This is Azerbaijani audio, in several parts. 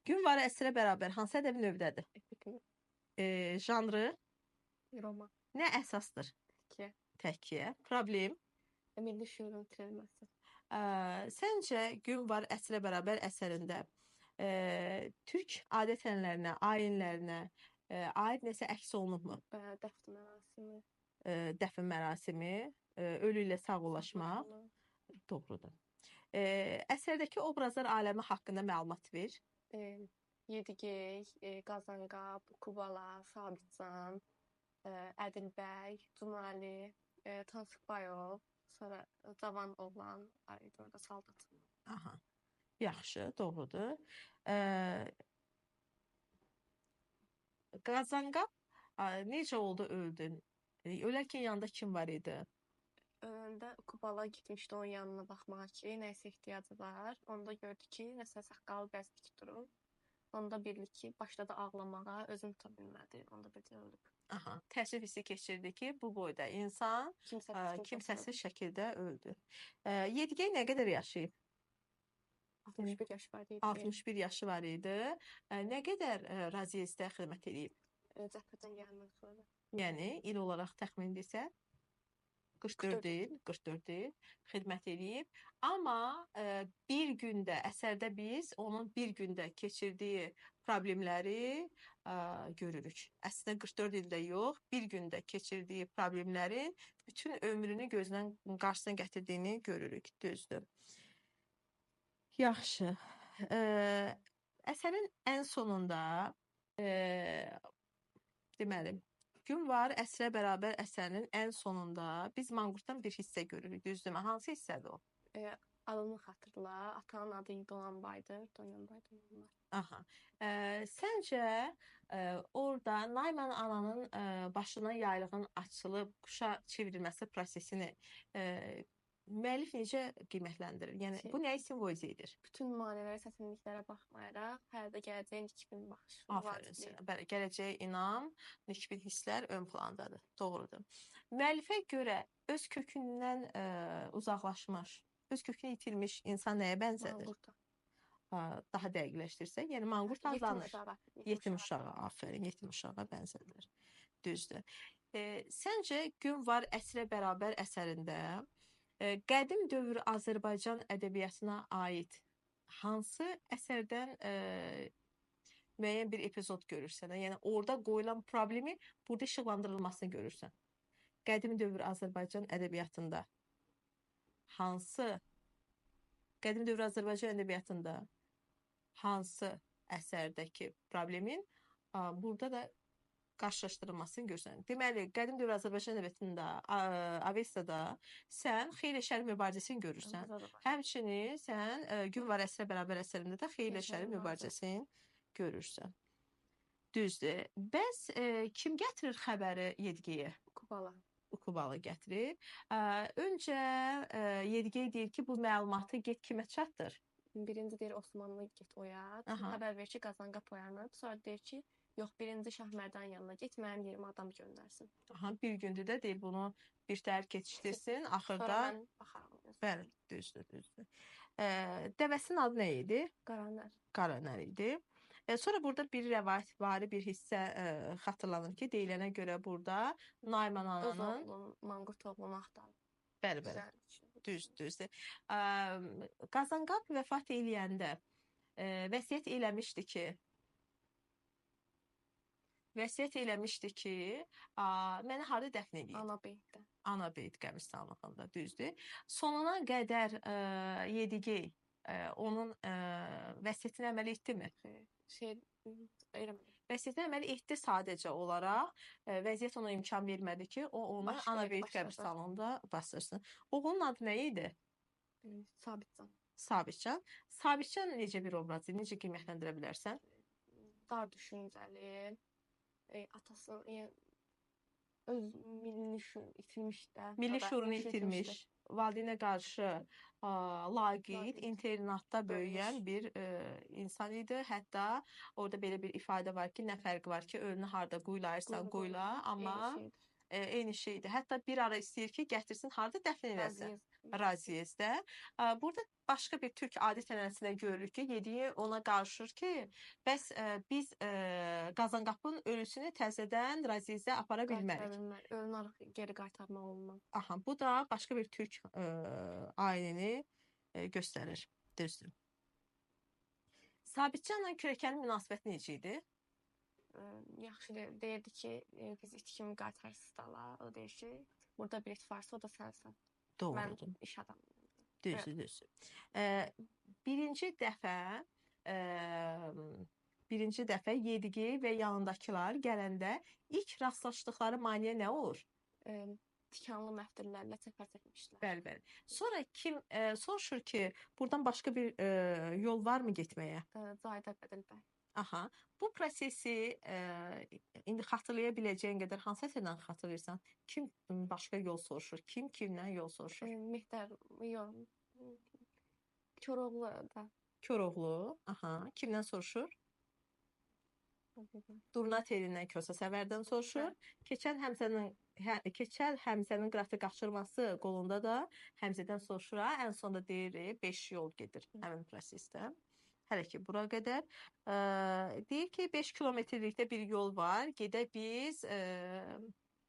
Gün var əsrə bərabər hansı ədəbi növdədir? Epik Janrı roman. nə əsasdır? Ki, Təhkiyə. Problem. milli şüurun itirilməsi. Səncə gün var əsrə bərabər əsərində türk adət-ənənələrinə, ayinlərinə aid nəsə əks olunubmu? Dəfn mərasimi. Dəfn mərasimi, ölü ilə sağollaşmaq. Doğrudur. Əsərdəki obrazlar aləmi haqqında məlumat ver. Yedigey, Qazanqab, Kubala, Sabitcan, Ədilbəy, Cumali, Tansıkbayov, sonra Cavan oğlan, orada saldat. Aha. Yaxşı, doğrudur. Qazanqab necə oldu öldün? Ölərkən yanında kim var idi? Öləndə Kubala getmişdi onun yanına baxmağa ki, nəsə ehtiyacı var. Onda gördü ki, nəsə saqqalı bəzdik durur. Onda bildi ki, başladı ağlamağa, özünü tuta bilmədi. Onda belə öldü. Aha, təəssüf hissi keçirdi ki, bu boyda insan kimsəsiz şəkildə öldü. Yedigey nə qədər yaşayıb? 61 yaşı var idi. 61 yaşı var idi. Nə qədər raziyesdə xidmət edib? Cəbhədən gəlmədən sonra. Yəni il olaraq təxmin desək 44 il xidmət edib. Amma bir gündə əsərdə biz onun bir gündə keçirdiyi problemləri görürük. Əslində 44 ildə yox, bir gündə keçirdiyi problemlərin bütün ömrünü gözdən qarşısına gətirdiyini görürük. Düzdür. Yaxşı. Əsərin ən sonunda deməli Gün var əsrə bərabər əsərinin ən sonunda biz manqurtdan bir hissə görürük. Düzdürmü? Hansı hissədir o? Adını xatırla. Atanın adı Donanbaydır. Aha. Səncə orada Nayman ananın başına yaylığın açılıb quşa çevrilməsi prosesini müəllif necə qiymətləndirir? Yəni bu nəyi simvolizə edir? Bütün maneələrə, çətinliklərə baxmayaraq, həyata gələcəyin nikbin baxışı. Aferin sənə. Bəli, gələcəyə inam, nikbin hisslər ön plandadır. Doğrudur. Müəllifə görə öz kökündən uzaqlaşmış, öz kökünü itirmiş insan nəyə bənzədir? Manqurta. Daha dəqiqləşdirsək, yəni manqurt adlanır. Yetim uşağa, aferin, yetim uşağa bənzədir. Düzdür. Səncə gün var əsrə bərabər əsərində qədim dövr Azərbaycan ədəbiyyatına aid hansı əsərdən müəyyən bir epizod görürsən? Yəni orada qoyulan problemi burada işıqlandırılmasını görürsən. Qədim dövr Azərbaycan ədəbiyyatında qədim dövr Azərbaycan ədəbiyyatında hansı əsərdəki problemin burada da qarşılaşdırılmasını görürsən. Deməli, qədim dövr Azərbaycan ədəbiyyatında, Avestada sən xeyli şəri mübarizəsini görürsən. Həmçinin sən Gün var əsrə bərabər əsərində də xeyli şəri mübarizəsini görürsən. Düzdür. Bəs kim gətirir xəbəri Yedigeyə? Kubalı gətirir. Öncə Yedigey deyir ki, bu məlumatı get kimə çatdır? Birinci deyir Osmanlı get oyat. Xəbər verir ki, Qazanqap oyanıb. Sonra deyir ki, yox, birinci Şahmərdan yanına get, mənim yerimə adam göndərsin. Bir gündür də deyir bunu bir təhər keçişdirsin. Axırda sonra mən baxaram. Bəli, düzdür. Dəvəsinin adı nə idi? Qaranər. Qaranər idi. Sonra burada bir rəvayətvari bir hissə xatırlanır ki, deyilənə görə burada Nayman ananın manqurt oğlunu axtarır. Bəli. Düzdür. Qazanqap vəfat eləyəndə vəsiyyət eləmişdi ki, məni harda dəfn edin? Anabeyt qəbirstanlığında, düzdür. Sonuna qədər Yedigey onun vəsiyyətinə əməl etdimi? Vəsiyyətinə əməl etdi sadəcə olaraq. Vəziyyət ona imkan vermədi ki, o onu Anabeyt qəbirstanlığında bastırsın. Oğlunun adı nə idi? Sabitcan. Sabitcan necə bir obrazdır? Necə qiymətləndirə bilərsən? Dar düşüncəli. Atası öz milli şüurunu itirmiş də. Milli şüurunu itirmiş. Valideynə qarşı laqeyd, internatda böyüyən bir insan idi. Hətta orada belə bir ifadə var ki, nə fərqi var ki, ölünü harda quyulayırsan quyula, amma eyni şeydir. Hətta bir ara istəyir ki, gətirsin harda dəfn eləsin? razıyız da. Burada başqa bir türk adət ənənəsinə görürük ki, yediyi ona qarışır ki, bəs biz Qazanqapının ölüsünü təzədən raziyəyə apara Qaytara bilmərik. bilmək, ölünü geri qaytarmaq olmaz. Aha, bu da başqa bir türk ailəni göstərir. Düzdür. Sabitcanla kürəkənin münasibəti necə idi? Yaxşı deyirdi ki, biz itkimi qaytarsız dala. O deyir ki, burada bir it varsa o da sənsən. Mən Doğrudur. iş adamıyam. Düzdür, düzdür. Birinci dəfə Yediqey və yanındakılar gələndə ilk rastlaşdıqları maneə nə olur? Tikanlı məftillərlə çəpər çəkmişdilər. Bəli, bəli. Sonra kim soruşur ki, buradan başqa bir yol varmı getməyə? Cahide Bədilbəy. Aha. Bu prosesi indi xatırlaya biləcəyin qədər hansı əsərdən xatırlayırsan? Kim başqa yol soruşur? Kim kimdən yol soruşur? Mehdər, yox. Koroğlu da. Koroğlu. Aha. Kimdən soruşur? Durna telindən Kosa Səvərdən soruşur. Keçəl Həmzənin qıratı qaçırması qolunda da Həmzədən soruşur. Ən sonda deyir 5 yol gedir həmin prosesdə. Hələ ki bura qədər. Deyir ki 5 kilometrlikdə bir yol var. Gedək biz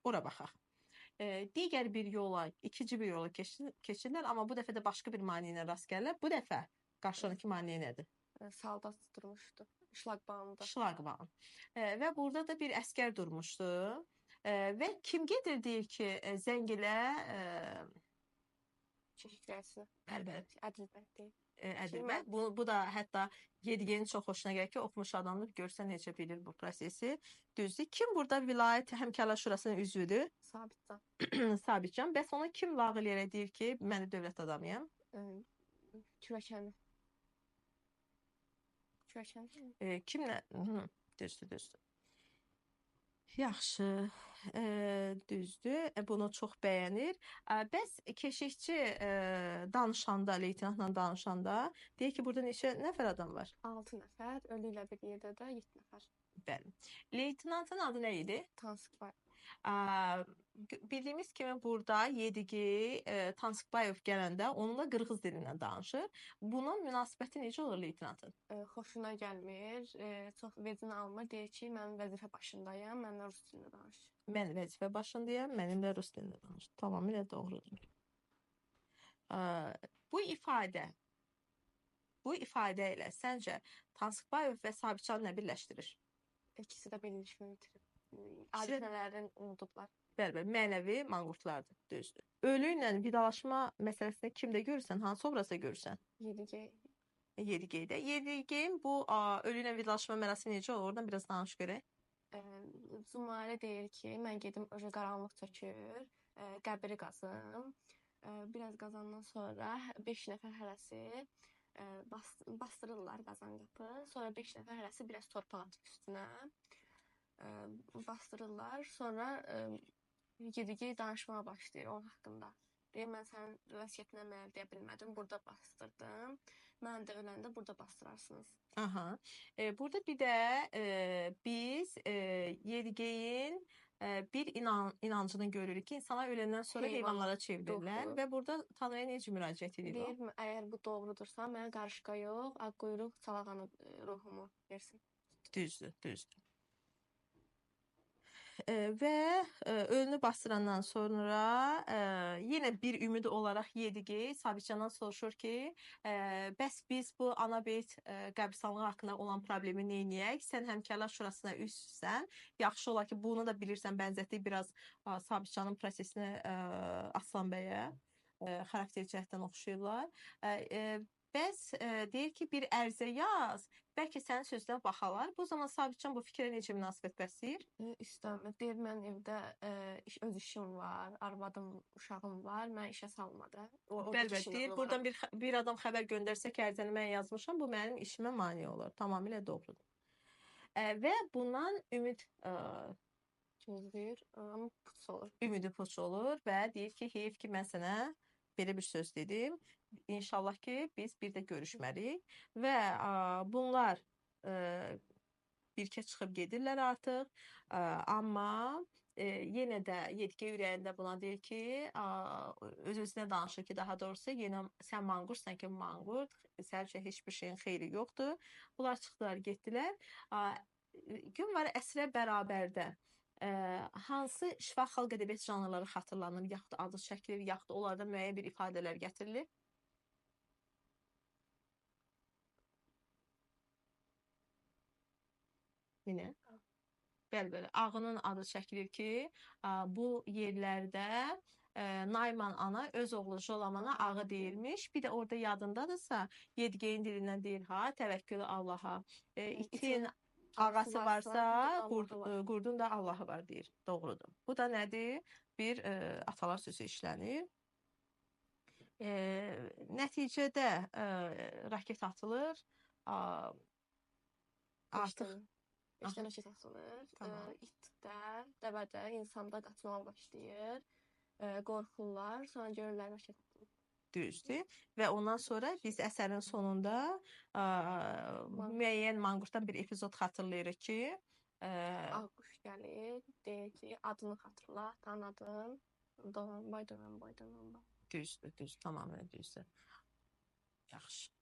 ora baxaq. Digər bir yola, ikinci bir yola keçirlər, amma bu dəfə də başqa bir maneə ilə rast gəlirlər. Bu dəfə qarşıdakı maneə nədir? Saldat durmuşdu. Şlaqbaumda. Şlaqbaum. Və burada da bir əskər durmuşdu. Və kim gedir deyir ki, zəngilə Keşik rəisi. Bəli. Ədilbəy deyir. Ədilbəy. Bu da hətta Yediqeyin çox xoşuna gəlir ki, oxumuş adamdır, görsə necə bilir bu prosesi. Düzdür. Kim burada vilayət həmkarlar şurasının üzvüdür? Sabitcan. Sabitcan. Bəs ona kim lağ eləyərək deyir ki, mən də dövlət adamıyam? Kürəkəni. Kimlə? Düzdür. Yaxşı, düzdür. Bunu çox bəyənir. Bəs keşikçi danışanda, leytenantla danışanda deyir ki, burada neçə nəfər adam var? 6 nəfər, ölü ilə bir yerdə də 7 nəfər. Bəli. Leytenantın adı nə idi? Tansikbay. Bildiyimiz kimi burada Yediqey Tansikbayev gələndə onunla qırğız dilindən danışır. Bunun münasibəti necə olur leytenantın? Xoşuna gəlmir, çox vecinə almır. Deyir ki, mən vəzifə başındayam, mənlə rus dilində danış. Mən vəzifə başındayam, mənimlə rus dilində danış. Tamamilə doğrudur. Bu ifadə ilə səncə Tansikbayev və Sabitcan nə birləşdirir? İkisi də birləşmə bitirib. Adətlərini unudublar. Bəli, mənəvi manqurtlardır, düzdür. Ölü ilə vidalaşma məsələsində kimdə görürsən, hansı obrazda görürsən? Yediqeydə. Yediqeyin bu ölü ilə vidalaşma mərasimi necə olur? Oradan biraz danış görək. Zumarə deyir ki, mən gedim öcə qaranlıq çökür, qəbri qazım. Biraz qazandan sonra 5 nəfər hərəsi bastırırlar Qazanqapı. Sonra 5 nəfər hərəsi biraz torpaq atıb üstünə. Bastırırlar. Sonra Yediqey danışmağa başlayır onun haqqında. Deyir, mən sənin vəsiyyətinə mənə deyə bilmədim, burada bastırdım. Mən də öləndə burada bastırarsınız. Aha. Burada bir də biz Yediqeyin bir inancını görürük ki, insanlar öləndən sonra heyvanlara çevrilirlər və burada Tanrıya necə müraciət edir o? Deyir, əgər bu doğrudursa, mənə qarışqa yox, ağquyruq salağanı ruhumu versin. Düzdür. Və ölünü bastırandan sonra yenə bir ümid olaraq Yediqey Sabitcandan soruşur ki, bəs biz bu Anabeyt qəbristanlığı haqqında olan problemi neyniyək? Sən həmkarlar şurasına üstsən. Yaxşı olar ki, bunu da bilirsən, bənzətdik biraz Sabitcanın prosesini Aslan bəyə xarakter cəhətdən oxşayırlar. Bəs deyir ki, bir ərizə yaz, bəlkə sənin sözünə baxalar. Bu zaman Sabitcan bu fikrə necə münasibət bəsləyir? İstəmir. Deyir, mən evdə öz işim var, arvadım, uşağım var, mən işə salmadım. Bəli, deyir, buradan bir adam xəbər göndərsə ki, ərizəni mən yazmışam, bu mənim işimə mane olur. Tamamilə doğrudur. Və bundan ümid gözləyir, amma puç olur. Ümidi puç olur və deyir ki, heyf ki, mən sənə belə bir söz dedim. İnşallah ki, biz bir də görüşməliyik. Və bunlar birkə çıxıb gedirlər artıq. Amma yenə də Yedqey ürəyində buna deyir ki, öz-özünə danışır ki, daha doğrusu yenə sən manqurtsan ki, manqurt, sənin üçün heç bir şeyin xeyri yoxdur. Bunlar çıxdılar, getdilər. Gün var əsrə bərabərdə hansı şifa xalq ədəbiyyat janrları xatırlanır, yaxud adı çəkilir, yaxud onlarda müəyyən bir ifadələr gətirilir? Yenə. Bəli. Ağının adı çəkilir ki, bu yerlərdə Nayman ana öz oğlu Jolamana ağı deyirmiş. Bir də orada yadındadırsa, Yedqeyin dilindən deyir ha, təvəkkülü Allaha. İtin ağası varsa, qurdun da Allahı var deyir. Doğrudur. Bu da nədir? Bir atalar sözü işlənir. Nəticədə raket atılır. Artıq 5 dənə şey satılır. Tamam. İtdə, dəvədə, insanda qaçmağa başlayır. Qorxurlar, sonra görürlər raket atılır. Düzdür. Və ondan sonra biz əsərin sonunda müəyyən manqurtdan bir epizod xatırlayırıq ki, Ağquş gəlir, deyir ki, adını xatırla, tanıdın. Donanbay. düzdür, tamamilə düzdür. Yaxşı.